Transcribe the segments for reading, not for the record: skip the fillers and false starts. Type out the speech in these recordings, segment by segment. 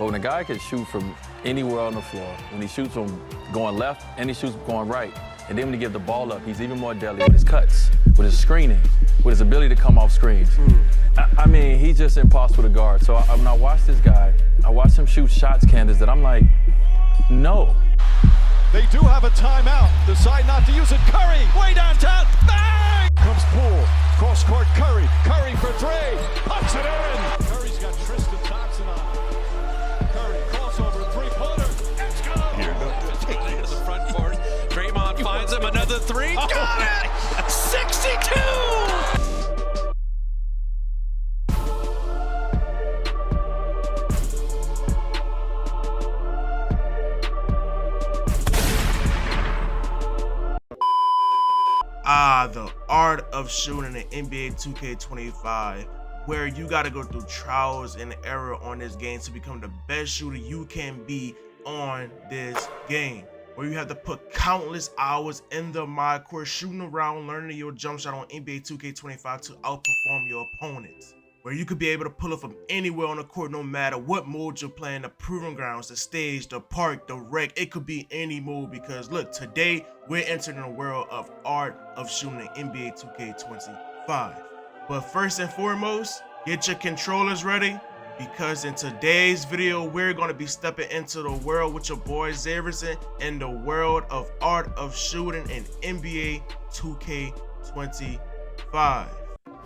But when a guy can shoot from anywhere on the floor, when he shoots from going left and he shoots going right, and then when he gives the ball up, he's even more deadly with his cuts, with his screening, with his ability to come off screens. I mean, he's just impossible to guard. So when I watch this guy, I watch him shoot shots, Candace, that I'm like, no. They do have a timeout. Decide not to use it. Curry, way downtown. Bang! Comes Poole. Cross court, Curry. Curry for three. Puts it in. Curry's got Tristan Thompson on him. Curry, crossover, three-pointer. Let's go. Here, take it to the front court. Draymond finds him. Another three. Got it! 62! The art of shooting in NBA 2K25, where you got to go through trials and error on this game to become the best shooter you can be on this game, where you have to put countless hours in the mycareer shooting around, learning your jump shot on NBA 2K25 to outperform your opponents, where you could be able to pull it from anywhere on the court, no matter what mode you're playing, the proving grounds, the stage, the park, the rec. It could be any mode, because look, today we're entering the world of art of shooting in NBA 2K25. But first and foremost, get your controllers ready, because in today's video, we're going to be stepping into the world with your boy ZAYYVERSON in the world of art of shooting in NBA 2K25.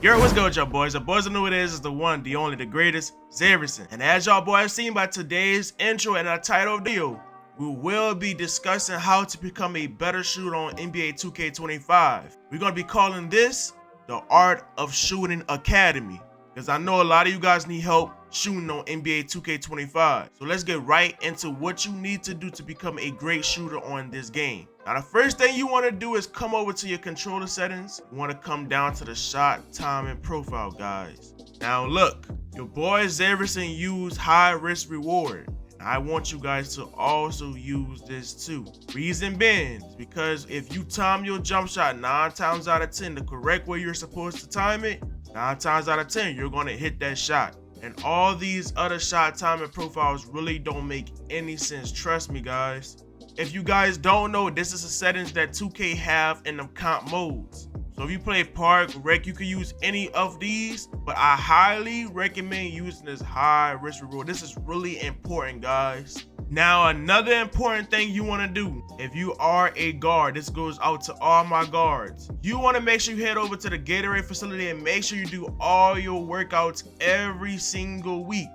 Yo, what's good with y'all boys? The boys that know what it is the one, the only, the greatest, ZAYYVERSON. And as y'all boys have seen by today's intro and our title video, we will be discussing how to become a better shooter on NBA 2K25. We're going to be calling this the Art of Shooting Academy, because I know a lot of you guys need help shooting on NBA 2K25. So let's get right into what you need to do to become a great shooter on this game. Now, the first thing you want to do is come over to your controller settings. You want to come down to the shot timing profile, guys. Now look, your boy ZAYYVERSON used high risk reward. I want you guys to also use this too. Reason being is because if you time your jump shot 9 times out of 10 the correct way you're supposed to time it, 9 times out of 10 you're going to hit that shot. And all these other shot timing profiles really don't make any sense. Trust me, guys. If you guys don't know, this is the settings that 2K have in them comp modes. So if you play park, rec, you can use any of these, but I highly recommend using this high risk reward. This is really important, guys. Now, another important thing you want to do, if you are a guard, this goes out to all my guards. You want to make sure you head over to the Gatorade facility and make sure you do all your workouts every single week.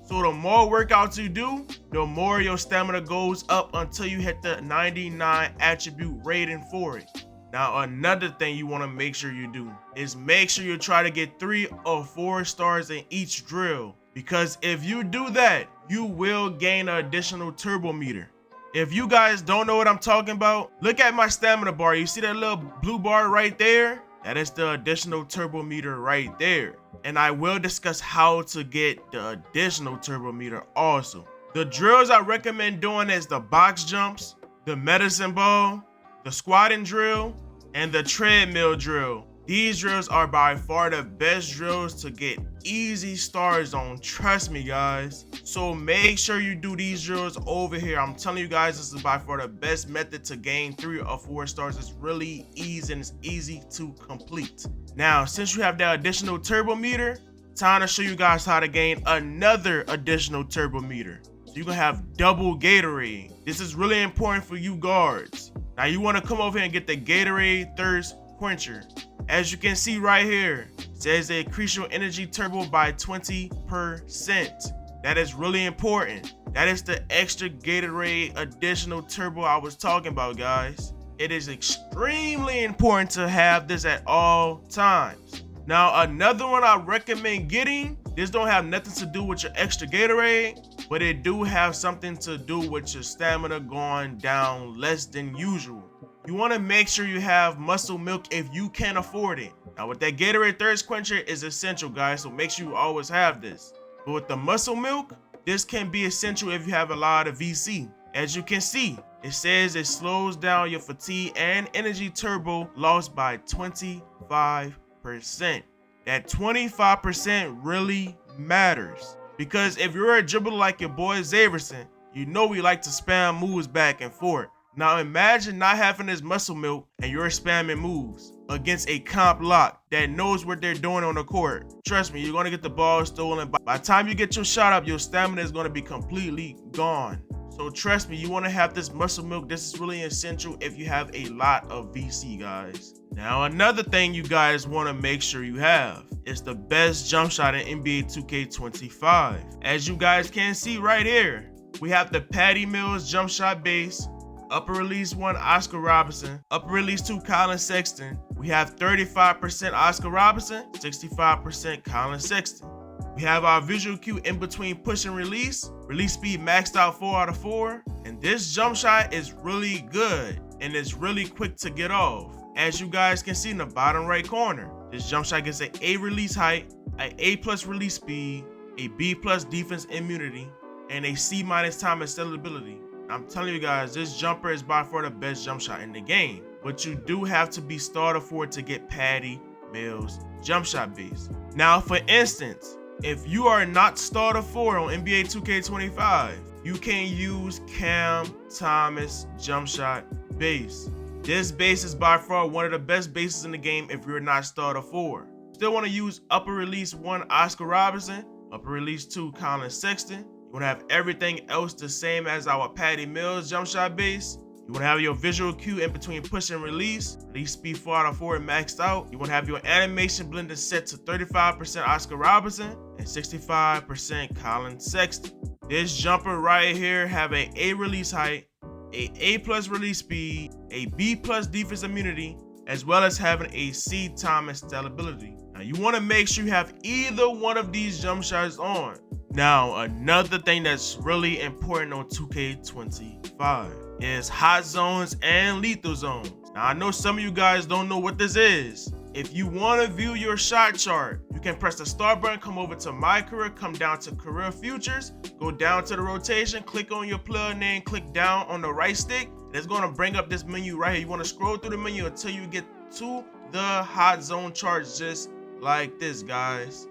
So the more workouts you do, the more your stamina goes up until you hit the 99 attribute rating for it. Now, another thing you want to make sure you do is make sure you try to get 3 or 4 stars in each drill, because if you do that, you will gain an additional turbo meter. If you guys don't know what I'm talking about, look at my stamina bar. You see that little blue bar right there? That is the additional turbo meter right there. And I will discuss how to get the additional turbo meter also. The drills I recommend doing is the box jumps, the medicine ball, the squatting drill, and the treadmill drill. These drills are by far the best drills to get easy stars on. Trust me, guys. So make sure you do these drills over here. I'm telling you guys, this is by far the best method to gain 3 or 4 stars. It's really easy and it's easy to complete. Now, since you have that additional turbo meter, time to show you guys how to gain another additional turbo meter. So you're gonna have double Gatorade. This is really important for you guards. Now you want to come over here and get the Gatorade Thirst Quencher. As you can see right here, it says they increase your energy turbo by 20%. That is really important. That is the extra Gatorade additional turbo I was talking about, guys. It is extremely important to have this at all times. Now, another one I recommend getting, this don't have nothing to do with your extra Gatorade, but it do have something to do with your stamina going down less than usual. You want to make sure you have muscle milk if you can afford it. Now, with that Gatorade Thirst Quencher is essential, guys, so make sure you always have this. But with the muscle milk, this can be essential if you have a lot of VC. As you can see, it says it slows down your fatigue and energy turbo loss by 25%. That 25% really matters. Because if you're a dribbler like your boy ZAYYVERSON, you know we like to spam moves back and forth. Now imagine not having this muscle milk and you're spamming moves against a comp lock that knows what they're doing on the court. Trust me, you're going to get the ball stolen. By the time you get your shot up, your stamina is going to be completely gone. So trust me, you want to have this muscle milk. This is really essential if you have a lot of VC, guys. Now another thing you guys want to make sure you have is the best jump shot in NBA 2K25. As you guys can see right here, we have the Patty Mills jump shot base, upper release 1 Oscar Robertson, upper release 2 Colin Sexton. We have 35% Oscar Robertson, 65% Colin Sexton. We have our visual cue in between push and release speed maxed out 4 out of 4. And this jump shot is really good and it's really quick to get off. As you guys can see in the bottom right corner, this jump shot gets an A release height, an A+ release speed, a B+ defense immunity, and a C- time and stability. I'm telling you guys, this jumper is by far the best jump shot in the game. But you do have to be starter for it to get Patty Mills jump shot base. Now, for instance, if you are not starter 4 on NBA 2K25, you can use Cam Thomas jump shot base. This base is by far one of the best bases in the game if you're not starter 4. Still want to use upper release 1 Oscar Robertson, upper release 2 Colin Sexton. You want to have everything else the same as our Patty Mills jump shot base. You want to have your visual cue in between push and release speed 4 out of 4 maxed out. You want to have your animation blender set to 35% Oscar Robertson and 65% Colin Sexton. This jumper right here have a A release height, A+ release speed, a B+ defense immunity, as well as having a C time and stability. Now you want to make sure you have either one of these jump shots on. Now another thing that's really important on 2K25 is hot zones and lethal zones. Now I know some of you guys don't know what this is. If you want to view your shot chart, you can press the start button, come over to my career, come down to career futures, go down to the rotation, click on your player name, click down on the right stick. It's going to bring up this menu right here. You want to scroll through the menu until you get to the hot zone charts, just like this, guys.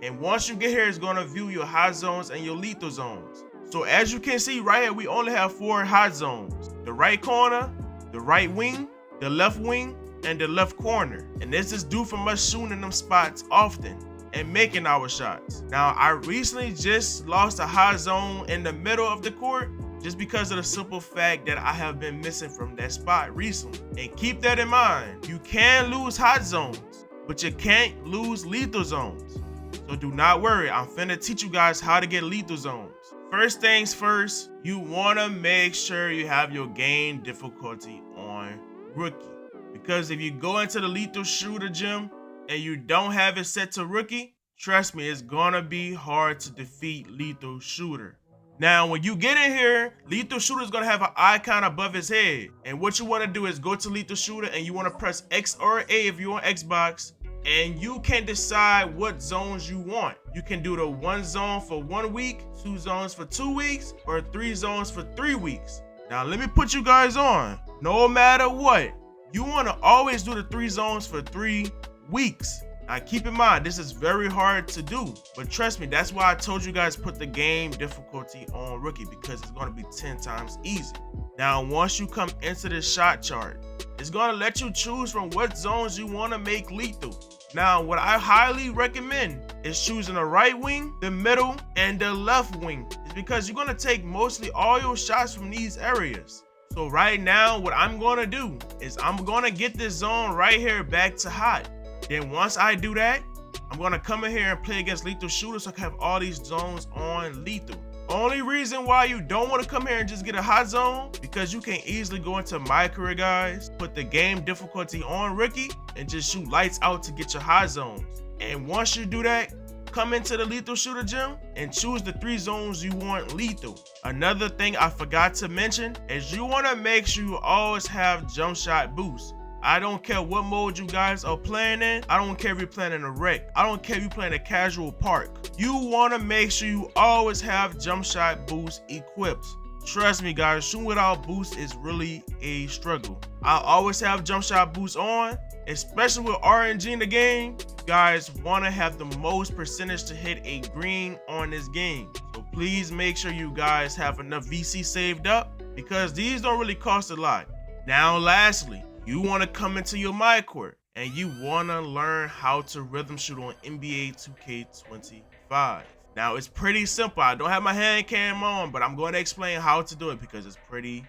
And once you get here, it's going to view your hot zones and your lethal zones. So as you can see right here, we only have 4 hot zones: the right corner, the right wing, the left wing, and the left corner. And this is due from us shooting in them spots often and making our shots. Now I recently just lost a hot zone in the middle of the court just because of the simple fact that I have been missing from that spot recently. And keep that in mind, you can lose hot zones, but you can't lose lethal zones. So do not worry, I'm finna teach you guys how to get lethal zones. First things first, you wanna make sure you have your game difficulty on rookie. Because if you go into the lethal shooter gym and you don't have it set to rookie, trust me, it's gonna be hard to defeat lethal shooter. Now, when you get in here, lethal shooter is gonna have an icon above his head. And what you wanna do is go to lethal shooter and you wanna press X or A if you're on Xbox. And you can decide what zones you want. You can do the 1 zone for 1 week, 2 zones for 2 weeks, or 3 zones for 3 weeks. Now, let me put you guys on. No matter what, you want to always do the 3 zones for 3 weeks. Now, keep in mind, this is very hard to do. But trust me, that's why I told you guys put the game difficulty on rookie, because it's going to be 10 times easier. Now, once you come into the shot chart, it's going to let you choose from what zones you want to make lethal. Now, what I highly recommend is choosing the right wing, the middle, and the left wing. It's because you're going to take mostly all your shots from these areas. So right now, what I'm going to do is I'm going to get this zone right here back to hot. Then once I do that, I'm going to come in here and play against lethal shooters so I can have all these zones on lethal. Only reason why you don't want to come here and just get a hot zone, because you can easily go into my career, guys, put the game difficulty on rookie, and just shoot lights out to get your hot zones. And once you do that, come into the lethal shooter gym and choose the 3 zones you want lethal. Another thing I forgot to mention is you want to make sure you always have jump shot boost. I don't care what mode you guys are playing in. I don't care if you're playing in a rec. I don't care if you're playing a casual park. You want to make sure you always have jump shot boost equipped. Trust me, guys, shooting without boost is really a struggle. I always have jump shot boost on, especially with RNG in the game, you guys want to have the most percentage to hit a green on this game. So please make sure you guys have enough VC saved up, because these don't really cost a lot. Now lastly, you want to come into your mycareer and you want to learn how to rhythm shoot on NBA2K25. Now it's pretty simple. I don't have my hand cam on, but I'm going to explain how to do it because it's pretty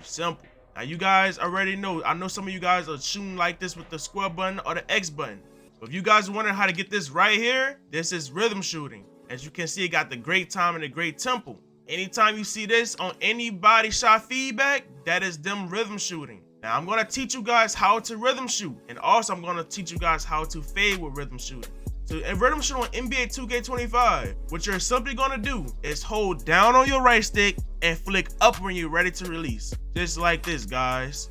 simple. Now you guys already know, I know some of you guys are shooting like this with the square button or the X button. But if you guys are wondering how to get this right here, this is rhythm shooting. As you can see, it got the great time and the great tempo. Anytime you see this on any body shot feedback, that is them rhythm shooting. Now I'm going to teach you guys how to rhythm shoot, and also I'm going to teach you guys how to fade with rhythm shooting. So in rhythm shoot on NBA2K25, what you're simply going to do is hold down on your right stick and flick up when you're ready to release. Just like this, guys.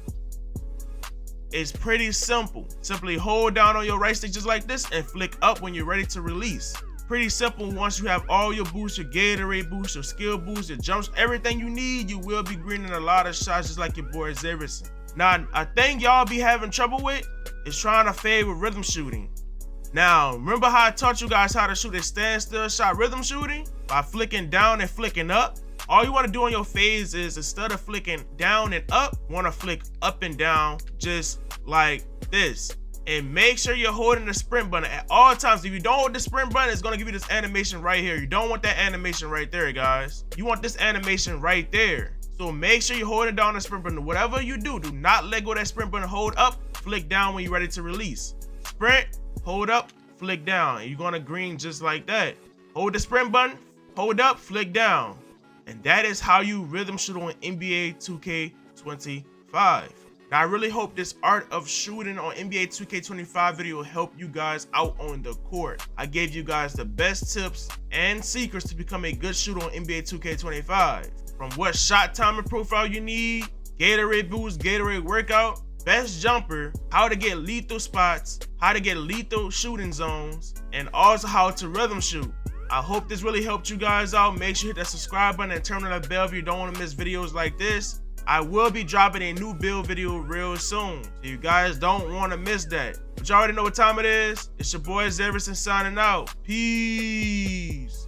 It's pretty simple. Simply hold down on your right stick just like this and flick up when you're ready to release. Pretty simple. Once you have all your boosts, your Gatorade boost, your skill boost, your jumps, everything you need, you will be greening a lot of shots just like your boy ZAYYVERSON. Now, a thing y'all be having trouble with is trying to fade with rhythm shooting. Now, remember how I taught you guys how to shoot a standstill shot rhythm shooting? By flicking down and flicking up? All you want to do on your fades is, instead of flicking down and up, want to flick up and down just like this. And make sure you're holding the sprint button at all times. If you don't hold the sprint button, it's going to give you this animation right here. You don't want that animation right there, guys. You want this animation right there. So make sure you're holding down the sprint button. Whatever you do, do not let go of that sprint button. Hold up, flick down when you're ready to release. Sprint, hold up, flick down. And you're going to green just like that. Hold the sprint button, hold up, flick down. And that is how you rhythm shoot on NBA 2K25. Now, I really hope this art of shooting on NBA 2K25 video helped you guys out on the court. I gave you guys the best tips and secrets to become a good shooter on NBA 2K25. From what shot timing profile you need, Gatorade boost, Gatorade workout, best jumper, how to get lethal spots, how to get lethal shooting zones, and also how to rhythm shoot. I hope this really helped you guys out. Make sure you hit that subscribe button and turn on that bell if you don't want to miss videos like this. I will be dropping a new build video real soon, so you guys don't want to miss that. But you already know what time it is. It's your boy ZAYYVERSON signing out. Peace.